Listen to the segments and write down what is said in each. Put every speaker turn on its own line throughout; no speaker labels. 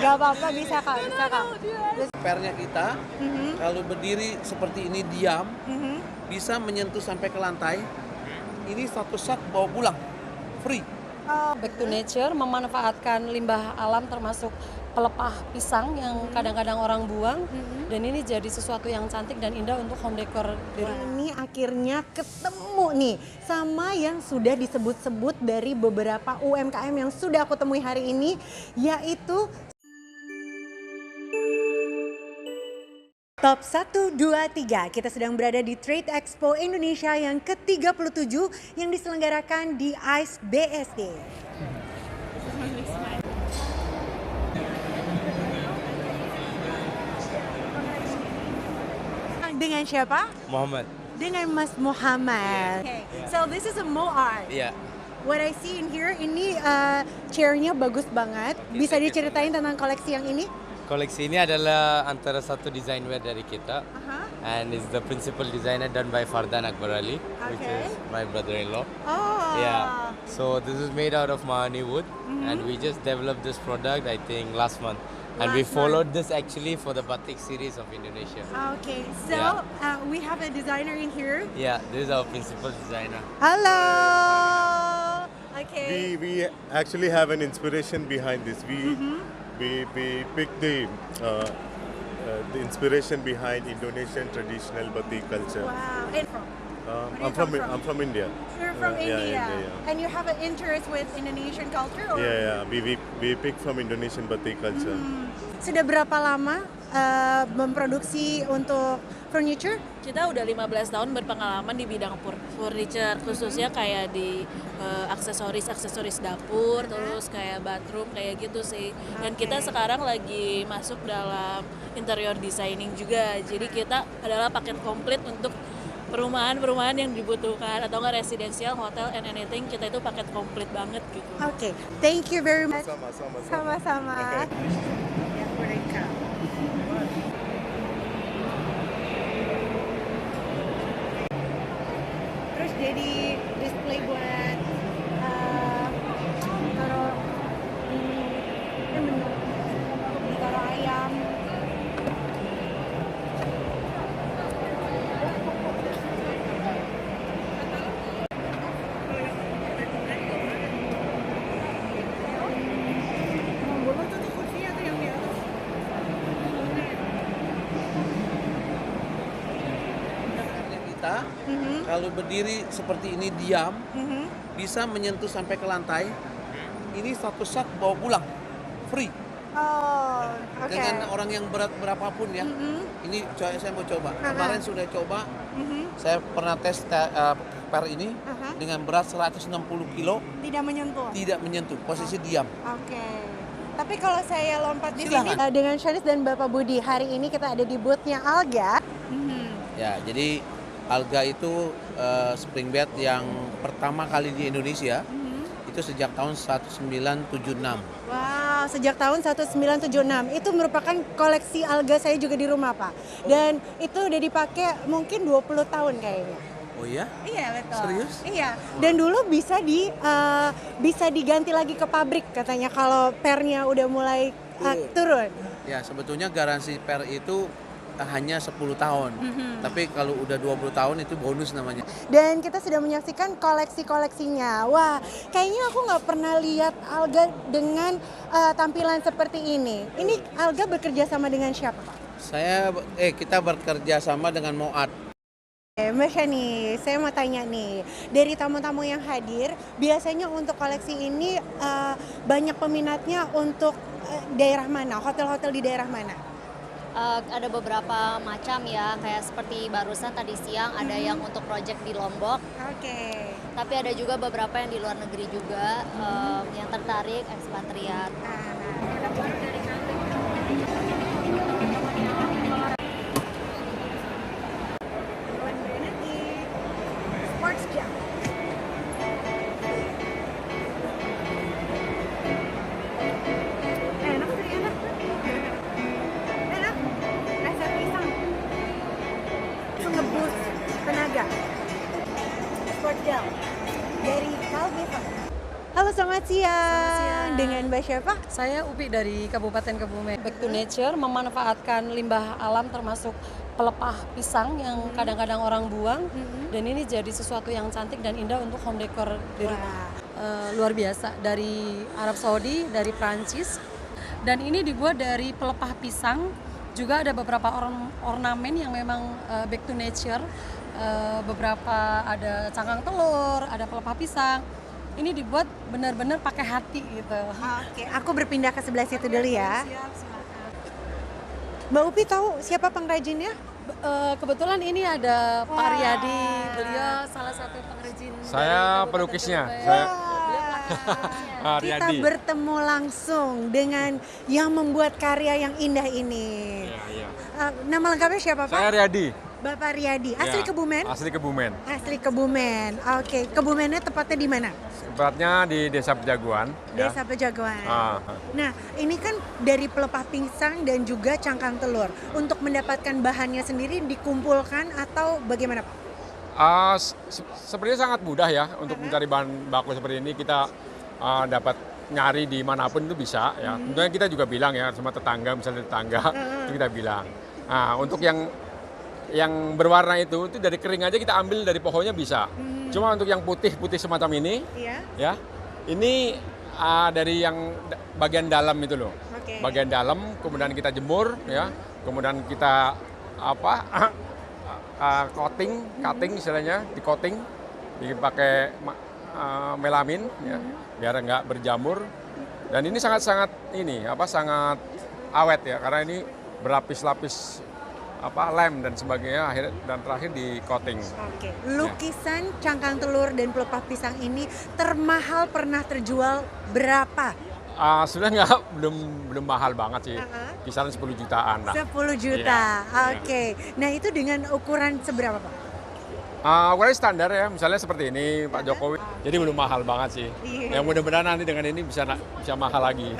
Gak apa-apa, bisa Kak, bisa Kak.
Pernya kita kalau berdiri seperti ini diam bisa menyentuh sampai ke lantai. Ini satu set bawa pulang free.
Back to nature, memanfaatkan limbah alam termasuk pelepah pisang yang kadang-kadang orang buang, dan ini jadi sesuatu yang cantik dan indah untuk home decor di rumah.
Ini akhirnya ketemu nih sama yang sudah disebut-sebut dari beberapa UMKM yang sudah aku temui hari ini, yaitu Top 1, 2, 3. Kita sedang berada di Trade Expo Indonesia yang ke-37 yang diselenggarakan di ICE BSD. Dengan siapa?
Muhammad.
Dengan Mas Muhammad. Okay. So this is a Mo art.
Iya.
What I see in here, ini chairnya bagus banget. Bisa diceritain tentang koleksi yang ini?
Koleksi ini adalah antara satu design wear dari kita, and is the principal designer done by Fardan Akbar Ali, which is my brother-in-law.
Oh.
Yeah. So this is made out of mahogany wood, and we just developed this product I think last month, and we followed this actually for the batik series of Indonesia.
Okay, so we have a designer in here.
Yeah, this is our principal designer.
Hello. Okay.
We actually have an inspiration behind this. We picked the inspiration behind Indonesian traditional batik culture.
Wow. And
I'm from India.
You're from India.
Yeah.
And you have an interest with Indonesian culture? Or?
Yeah. We picked from Indonesian batik culture.
Sudah berapa lama memproduksi untuk furniture?
Kita udah 15 tahun berpengalaman di bidang furniture, khususnya kayak di aksesoris dapur, terus kayak bathroom, kayak gitu sih. Dan kita sekarang lagi masuk dalam interior designing juga. Jadi kita adalah paket komplit untuk perumahan-perumahan yang dibutuhkan, atau nggak residential, hotel, and anything. Kita itu paket komplit banget gitu.
Okay, thank you very much.
Sama-sama.
Sama-sama. Terus jadi display buat taruh menu, taruh ayam.
Pernya kita kalau berdiri seperti ini diam bisa menyentuh sampai ke lantai. Ini satu set bawa pulang free.
Oh, oke.
Dengan orang yang berat berapapun ya. Ini saya mau coba. Kemarin sudah coba. Saya pernah tes per ini dengan berat 160 kilo.
Tidak menyentuh.
Tidak menyentuh, posisi diam.
Oke. Tapi kalau saya lompat di
Silakan.
sini dengan Shanis dan Bapak Budi, hari ini kita ada di booth-nya Alga.
Ya, jadi Alga itu spring bed yang pertama kali di Indonesia. Itu sejak tahun 1976.
Wow, sejak tahun 1976. Itu merupakan koleksi Alga saya juga di rumah, Pak. Dan itu udah dipakai mungkin 20 tahun kayaknya.
Oh ya?
Iya, betul.
Serius?
Iya. Dan dulu bisa diganti lagi ke pabrik katanya kalau pernya udah mulai turun.
Ya, sebetulnya garansi per itu hanya 10 tahun. Tapi kalau udah 20 tahun itu bonus namanya.
Dan kita sudah menyaksikan koleksi-koleksinya. Wah, kayaknya aku nggak pernah lihat Alga dengan tampilan seperti ini. Ini Alga bekerja sama dengan siapa, Pak?
Kita bekerja sama dengan Moat.
Mbak Shani, saya mau tanya nih, dari tamu-tamu yang hadir, biasanya untuk koleksi ini banyak peminatnya untuk daerah mana? Hotel-hotel di daerah mana?
Ada beberapa macam ya, kayak seperti barusan tadi siang ada yang untuk project di Lombok.
Oke.
Tapi ada juga beberapa yang di luar negeri juga yang tertarik ekspatriat.
Sports Jam. Enak sih, enak. Enak. Rasa pisang. Itu ngeboost tenaga. Sport Gel dari Calvin. Halo, selamat siang. Dengan Mbak siapa?
Saya Upi dari Kabupaten Kebumen. Back to Nature memanfaatkan limbah alam termasuk pelepah pisang yang kadang-kadang orang buang, dan ini jadi sesuatu yang cantik dan indah untuk home decor di rumah. Luar biasa, dari Arab Saudi, dari Prancis, dan ini dibuat dari pelepah pisang. Juga ada beberapa ornamen yang memang back to nature, beberapa ada cangkang telur, ada pelepah pisang. Ini dibuat benar-benar pakai hati gitu.
Oke, aku berpindah ke sebelah situ dulu ya.
Siap, silakan.
Mbak Upi tahu siapa pengrajinnya?
Kebetulan ini ada Pak Riyadi, beliau salah satu pengrajin.
Saya
dari Kabupaten
pelukisnya.
Surabaya.
Saya
Kita
Riyadi.
bertemu langsung dengan yang membuat karya yang indah ini.
Iya.
Nama lengkapnya siapa Pak?
Saya Riyadi.
Bapak Riyadi. Asli
Ya,
Kebumen?
Asli Kebumen.
Asli Kebumen. Oke, Kebumennya tepatnya di mana?
Tepatnya di Desa Pejaguan.
Desa Pejaguan.
Ah.
Nah, ini kan dari pelepah pisang dan juga cangkang telur. Untuk mendapatkan bahannya sendiri dikumpulkan atau bagaimana Pak?
Sebenarnya sangat mudah ya untuk mencari bahan baku seperti ini. Kita dapat nyari di manapun itu bisa ya. Tentunya kita juga bilang ya sama tetangga, misalnya tetangga itu kita bilang. Nah, untuk yang berwarna itu dari kering aja kita ambil dari pohonnya bisa. Cuma untuk yang putih-putih semacam ini,
Iya.
ya, ini dari yang bagian dalam itu loh.
Oke.
Bagian dalam, kemudian kita jemur, ya, kemudian kita cutting istilahnya, di coating, dipakai melamin, ya, biar nggak berjamur. Dan ini sangat sangat awet ya, karena ini berlapis-lapis lem dan sebagainya, dan terakhir di coating.
Oke. Lukisan cangkang telur dan pelepah pisang ini termahal pernah terjual berapa?
Sudah belum mahal banget sih, kisaran 10 jutaan lah.
10 juta.
Iya.
Oke. Nah, itu dengan ukuran seberapa, Pak?
Ukurannya standar ya, misalnya seperti ini Pak Jokowi. Jadi belum mahal banget sih.
Iya.
Yang mudah-mudahan nanti dengan ini bisa mahal lagi.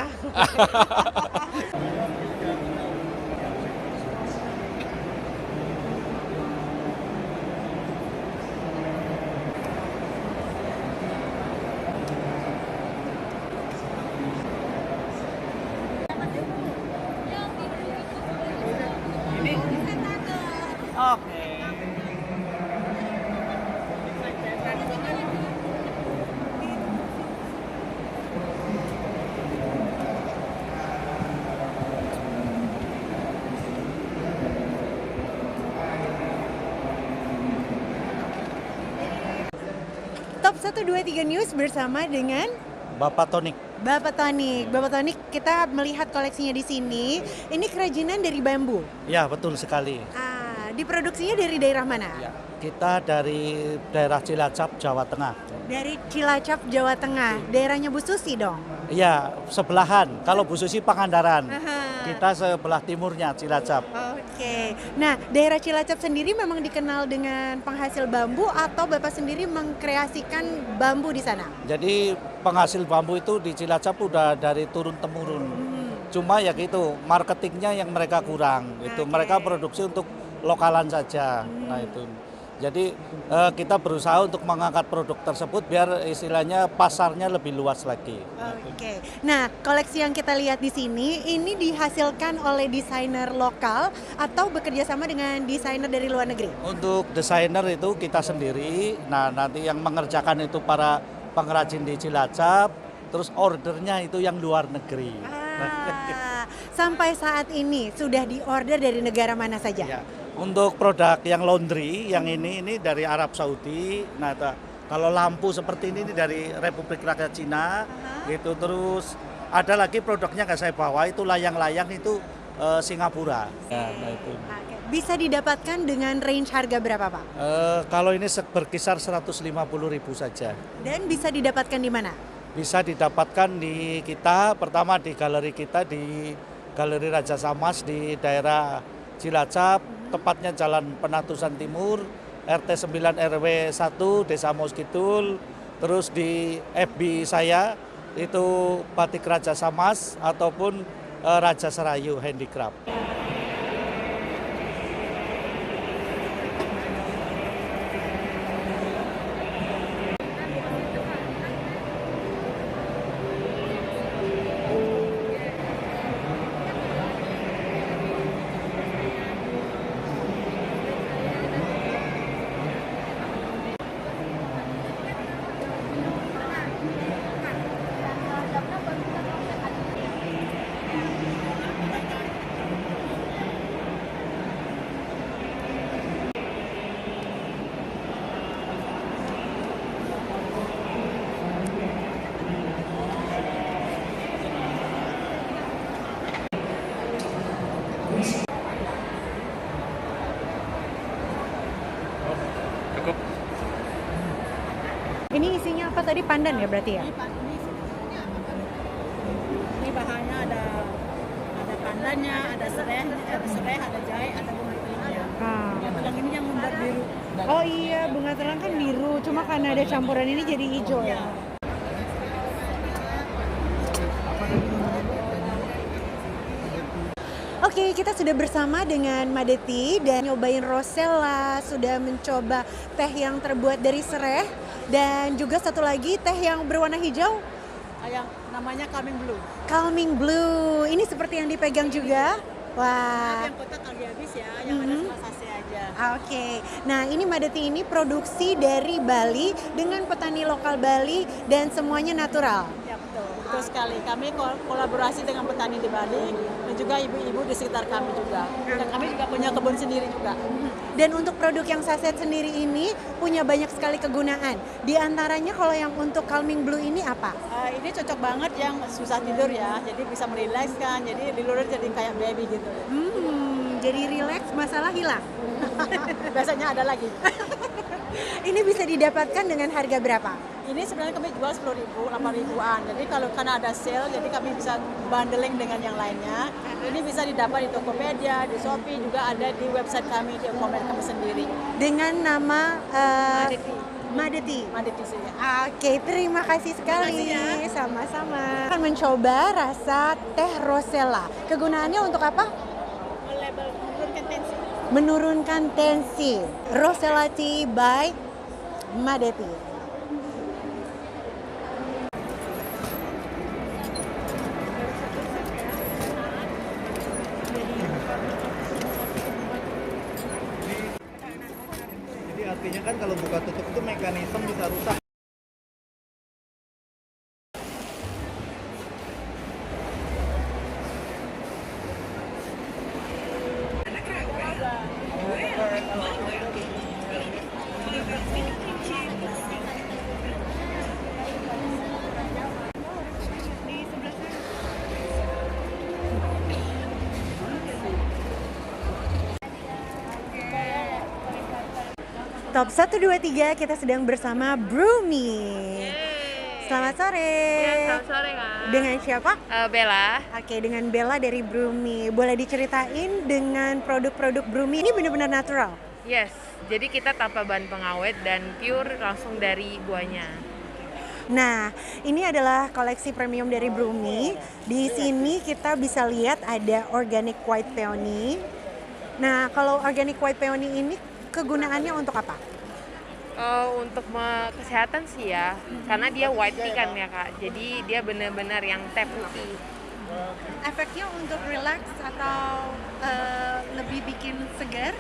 Top 123 News bersama dengan
Bapak Tonik.
Bapak Tonik. Bapak Tonik, kita melihat koleksinya di sini. Ini kerajinan dari bambu.
Ya, betul sekali.
Diproduksinya dari daerah mana?
Ya, kita dari daerah Cilacap, Jawa Tengah.
Dari Cilacap, Jawa Tengah. Daerahnya Bu Susi dong?
Iya, sebelahan. Kalau Bu Susi Pangandaran.
Aha.
Kita sebelah timurnya Cilacap.
Oke. Nah, daerah Cilacap sendiri memang dikenal dengan penghasil bambu atau Bapak sendiri mengkreasikan bambu di sana?
Jadi penghasil bambu itu di Cilacap udah dari turun-temurun. Cuma ya gitu, marketingnya yang mereka kurang. Itu
Oke.
mereka produksi untuk lokalan saja. Nah itu. Jadi kita berusaha untuk mengangkat produk tersebut biar istilahnya pasarnya lebih luas lagi.
Oke. Nah, koleksi yang kita lihat di sini ini dihasilkan oleh desainer lokal atau bekerja sama dengan desainer dari luar negeri?
Untuk desainer itu kita sendiri. Nah, nanti yang mengerjakan itu para pengrajin di Cilacap, terus ordernya itu yang luar negeri.
Sampai saat ini sudah diorder dari negara mana saja?
Ya. Untuk produk yang laundry, yang ini dari Arab Saudi. Nah, kalau lampu seperti ini dari Republik Rakyat Cina, gitu. Terus ada lagi produknya nggak saya bawa, itu layang-layang itu Singapura. Ya, nah itu.
Oke. Bisa didapatkan dengan range harga berapa, Pak?
Kalau ini berkisar 150.000 saja.
Dan bisa didapatkan di mana?
Bisa didapatkan di kita, pertama di galeri kita di Galeri Raja Samas di daerah Cilacap, tepatnya Jalan Penatusan Timur, RT 9 RW 1 Desa Maus Kidul. Terus di FB saya itu Batik Raja Samas ataupun Raja Serayu Handicraft.
tadi pandan ya berarti ya?
Ini bahannya ada pandannya, ada serai, ada jahe, ada bunga telingnya. Yang telang ini yang membuat biru.
Oh iya, bunga telang kan biru, cuma karena ada campuran ini jadi hijau ya. Oke, kita sudah bersama dengan Madeti dan nyobain Rosella, sudah mencoba teh yang terbuat dari sereh dan juga satu lagi teh yang berwarna hijau.
Yang namanya Calming Blue.
Calming Blue, ini seperti yang dipegang juga. Wah.
Yang kotak kali habis ya, yang ada cuma sase aja.
Oke, nah ini Madeti ini produksi dari Bali dengan petani lokal Bali dan semuanya natural.
Ya betul, betul sekali. Kami kolaborasi dengan petani di Bali dan juga ibu-ibu di sekitar kami juga. Dan kami juga punya kebun sendiri juga.
Dan untuk produk yang saset sendiri ini punya banyak sekali kegunaan. Di antaranya kalau yang untuk Calming Blue ini apa?
Ini cocok banget yang susah tidur ya, jadi bisa merilekskan, jadi tidur jadi kayak baby gitu.
Jadi rileks, masalah hilang.
Biasanya ada lagi.
Ini bisa didapatkan dengan harga berapa?
Ini sebenarnya kami jual 10.000, 8.000-an. Jadi kalau karena ada sale, jadi kami bisa bundling dengan yang lainnya. Ini bisa didapat di Tokopedia, di Shopee, juga ada di website kami, di e-commerce kami sendiri.
Dengan nama Madeti.
Madeti sih.
Oke, terima kasih sekali. Sama-sama. Akan mencoba rasa teh Rosella. Kegunaannya untuk apa?
Menurunkan tensi.
Menurunkan tensi. Rosella Tea by Madeti.
Jadi artinya kan kalau buka tutup itu mekanisme bisa rusak.
Top 1, 2, 3 kita sedang bersama Brumi. Selamat sore.
Selamat sore Kak.
Dengan siapa?
Bella.
Oke, dengan Bella dari Brumi. Boleh diceritain dengan produk-produk Brumi ini benar-benar natural?
Yes, jadi kita tanpa bahan pengawet dan pure langsung dari buahnya.
Nah, ini adalah koleksi premium dari Brumi. Di sini kita bisa lihat ada organic white peony. Nah, kalau organic white peony ini kegunaannya untuk apa?
Untuk kesehatan sih ya, karena dia white tea kan ya Kak, jadi dia benar-benar yang teh putih.
Efeknya untuk relax atau lebih bikin segar?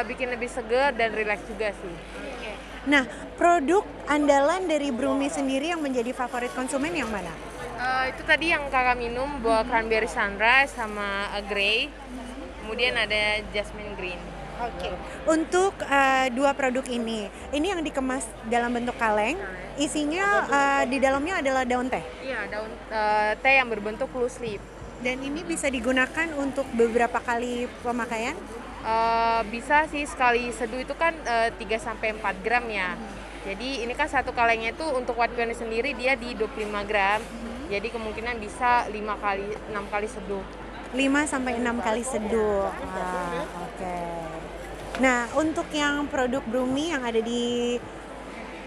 Bikin lebih segar dan relax juga sih.
Nah, produk andalan dari Brumi sendiri yang menjadi favorit konsumen yang mana?
Itu tadi yang Kakak minum, buah cranberry sunrise sama grey, kemudian ada jasmine green.
Oke. Untuk dua produk ini yang dikemas dalam bentuk kaleng, isinya di dalamnya adalah daun teh.
Iya, daun teh yang berbentuk loose leaf.
Dan ini bisa digunakan untuk beberapa kali pemakaian?
Bisa sih, sekali seduh itu kan 3-4 gram ya. Jadi ini kan satu kalengnya itu untuk white peony sendiri dia di 25 gram. Jadi kemungkinan bisa 5-6 kali seduh.
5-6 kali seduh. Oke. Nah, untuk yang produk Brumi yang ada di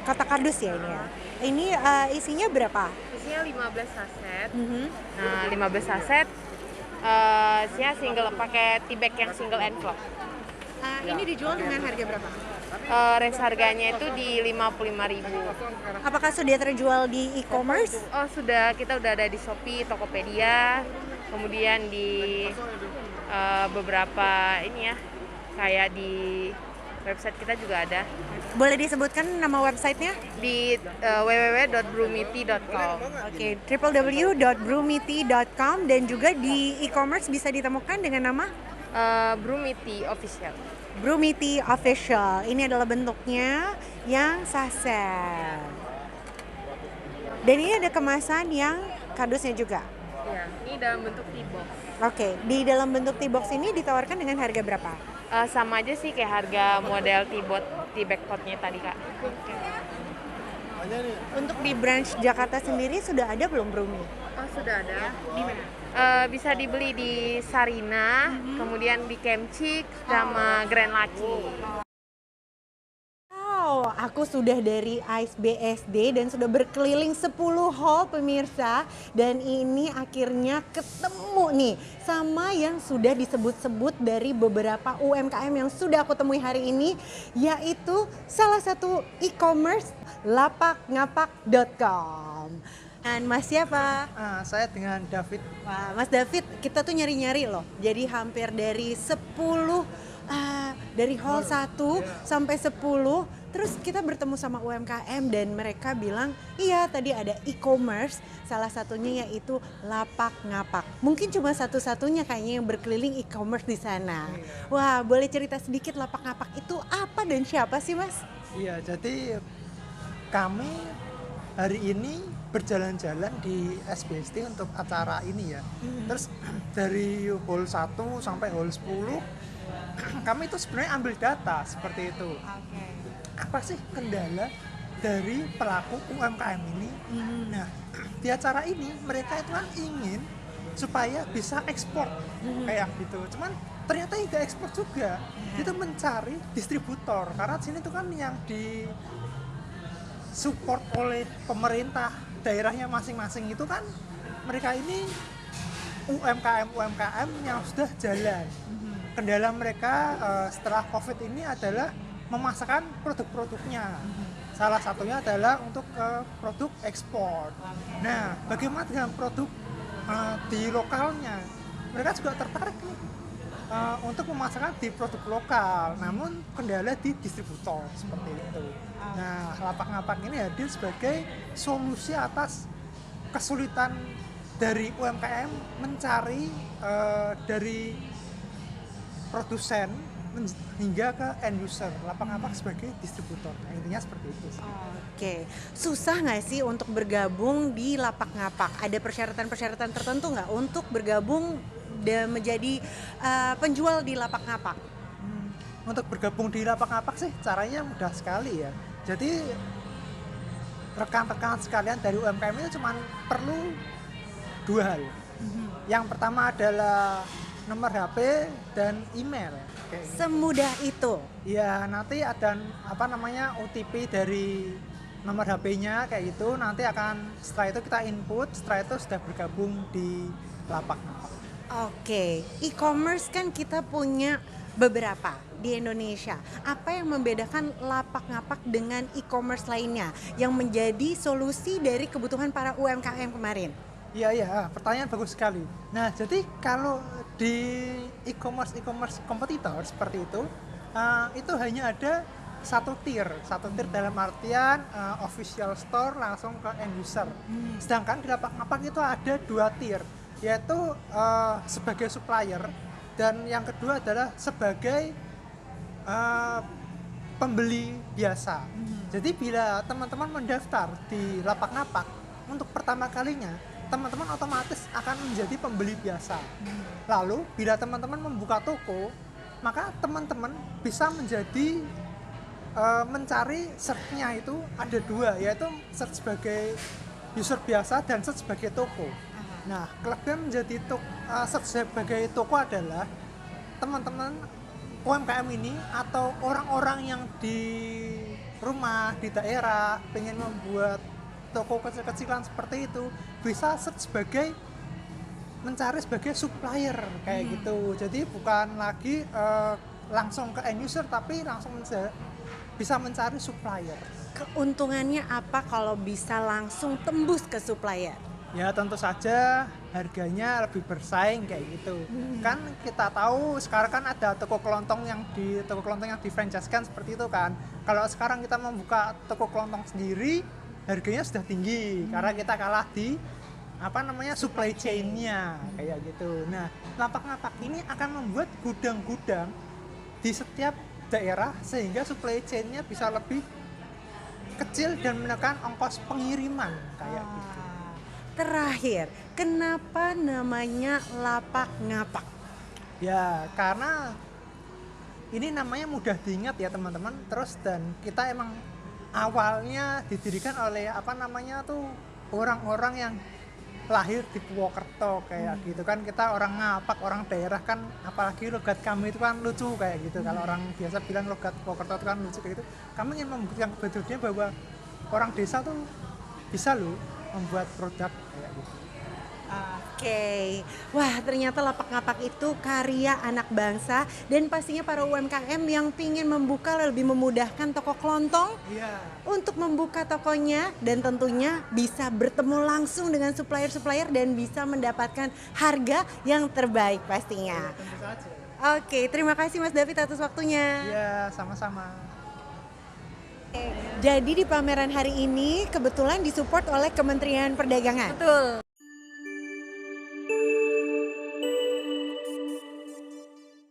kotak kardus ya ini ya. Ini isinya berapa?
Isinya 15 saset. Nah, 15 saset isinya single, pakai tea bag yang single envelope.
Ini dijual dengan harga berapa?
Range harganya itu di 55.000.
Apakah sudah terjual di e-commerce?
Oh, sudah. Kita udah ada di Shopee, Tokopedia, kemudian di beberapa ini ya, kayak di website kita juga ada.
Boleh disebutkan nama websitenya?
Di www.brumitea.com.
Oke, www.brumitea.com, dan juga di e-commerce bisa ditemukan dengan nama
Brumi Tea Official.
Brumi Tea Official. Ini adalah bentuknya yang saset. Dan ini ada kemasan yang kardusnya juga.
Iya, ini dalam bentuk tea box.
Oke, di dalam bentuk tea box ini ditawarkan dengan harga berapa?
Sama aja sih kayak harga model tea bag potnya tadi Kak.
Makanya nih.
Untuk di branch Jakarta sendiri sudah ada belum Brumi?
Oh, sudah ada. Di mana? Bisa dibeli di Sarina, kemudian di Kemcik sama Grand Laki.
Wow, aku sudah dari ICE BSD dan sudah berkeliling 10 hall pemirsa. Dan ini akhirnya ketemu nih sama yang sudah disebut-sebut dari beberapa UMKM yang sudah aku temui hari ini. Yaitu salah satu e-commerce lapakngapak.com. Dan Mas siapa?
Saya dengan David.
Wah, Mas David, kita tuh nyari-nyari loh. Jadi hampir dari 10 dari hall 1 sampai 10, terus kita bertemu sama UMKM dan mereka bilang, iya tadi ada e-commerce, salah satunya yaitu Lapak Ngapak. Mungkin cuma satu-satunya kayaknya yang berkeliling e-commerce di sana. Wah, boleh cerita sedikit Lapak Ngapak itu apa dan siapa sih, Mas?
Iya, jadi kami hari ini berjalan-jalan di SBSD untuk acara ini ya. Terus dari hall 1 sampai hall 10 kami itu sebenarnya ambil data seperti itu. Apa sih kendala dari pelaku UMKM ini? Nah, di acara ini mereka itu kan ingin supaya bisa ekspor kayak gitu. Cuman ternyata tidak ekspor juga. Itu mencari distributor karena sini tuh kan yang di support oleh pemerintah daerahnya masing-masing itu kan mereka ini UMKM yang sudah jalan. Kendala mereka setelah COVID ini adalah memasarkan produk-produknya. Salah satunya adalah untuk produk ekspor. Nah, bagaimana dengan produk di lokalnya? Mereka juga tertarik nih untuk memasarkan di produk lokal, namun kendala di distributor seperti itu. Nah, Lapak Ngapak ini hadir sebagai solusi atas kesulitan dari UMKM mencari dari produsen hingga ke end user. Lapak Ngapak sebagai distributor. Nah, intinya seperti itu.
Oke, susah nggak sih untuk bergabung di Lapak Ngapak? Ada persyaratan-persyaratan tertentu nggak untuk bergabung dan menjadi penjual di Lapak Ngapak?
Untuk bergabung di Lapak Ngapak sih caranya mudah sekali ya. Jadi rekan-rekan sekalian dari UMKM itu cuma perlu 2 hal. Yang pertama adalah nomor HP dan email.
Semudah itu?
Ya, nanti ada OTP dari nomor HP-nya kayak gitu. Nanti setelah itu kita input, setelah itu sudah bergabung di Lapak Ngapak.
Oke, e-commerce kan kita punya beberapa di Indonesia. Apa yang membedakan Lapak Ngapak dengan e-commerce lainnya yang menjadi solusi dari kebutuhan para UMKM kemarin?
Iya, pertanyaan bagus sekali. Nah, jadi kalau di e-commerce kompetitor seperti itu hanya ada satu tier dalam artian official store langsung ke end user. Sedangkan di Lapak Ngapak itu ada 2 tier, yaitu sebagai supplier dan yang kedua adalah sebagai pembeli biasa. Jadi bila teman-teman mendaftar di Lapak Ngapak untuk pertama kalinya, teman-teman otomatis akan menjadi pembeli biasa. Lalu bila teman-teman membuka toko, maka teman-teman bisa menjadi mencari search-nya itu ada 2, yaitu search sebagai user biasa dan search sebagai toko. Nah, kelebihan menjadi search sebagai toko adalah teman-teman UMKM ini atau orang-orang yang di rumah, di daerah pengen membuat toko kecil-kecilan seperti itu bisa search mencari sebagai supplier kayak gitu. Jadi bukan lagi langsung ke end user tapi langsung bisa mencari supplier.
Keuntungannya apa kalau bisa langsung tembus ke supplier?
Ya tentu saja harganya lebih bersaing kayak gitu. Kan kita tahu sekarang kan ada toko kelontong yang di franchise-kan seperti itu kan. Kalau sekarang kita membuka toko kelontong sendiri, harganya sudah tinggi karena kita kalah di supply chain-nya kayak gitu. Nah, Lapak Ngapak ini akan membuat gudang-gudang di setiap daerah sehingga supply chain-nya bisa lebih kecil dan menekan ongkos pengiriman kayak gitu.
Terakhir, kenapa namanya Lapak Ngapak?
Ya, karena ini namanya mudah diingat ya teman-teman. Terus dan kita emang awalnya didirikan oleh orang-orang yang lahir di Purwokerto kayak gitu kan. Kita orang Ngapak, orang daerah kan, apalagi logat kami itu kan lucu kayak gitu. Kalau orang biasa bilang logat Purwokerto itu kan lucu kayak gitu. Kami ingin membuktikan kepada dunia bahwa orang desa tuh bisa loh membuat produk kayak gitu.
Oke, wah ternyata Lapak Ngapak itu karya anak bangsa dan pastinya para UMKM yang pingin membuka lebih memudahkan toko kelontong untuk membuka tokonya dan tentunya bisa bertemu langsung dengan supplier-supplier dan bisa mendapatkan harga yang terbaik pastinya.
Tentu saja.
Oke, terima kasih Mas David atas waktunya.
Iya, sama-sama.
Jadi di pameran hari ini kebetulan disupport oleh Kementerian Perdagangan.
Betul.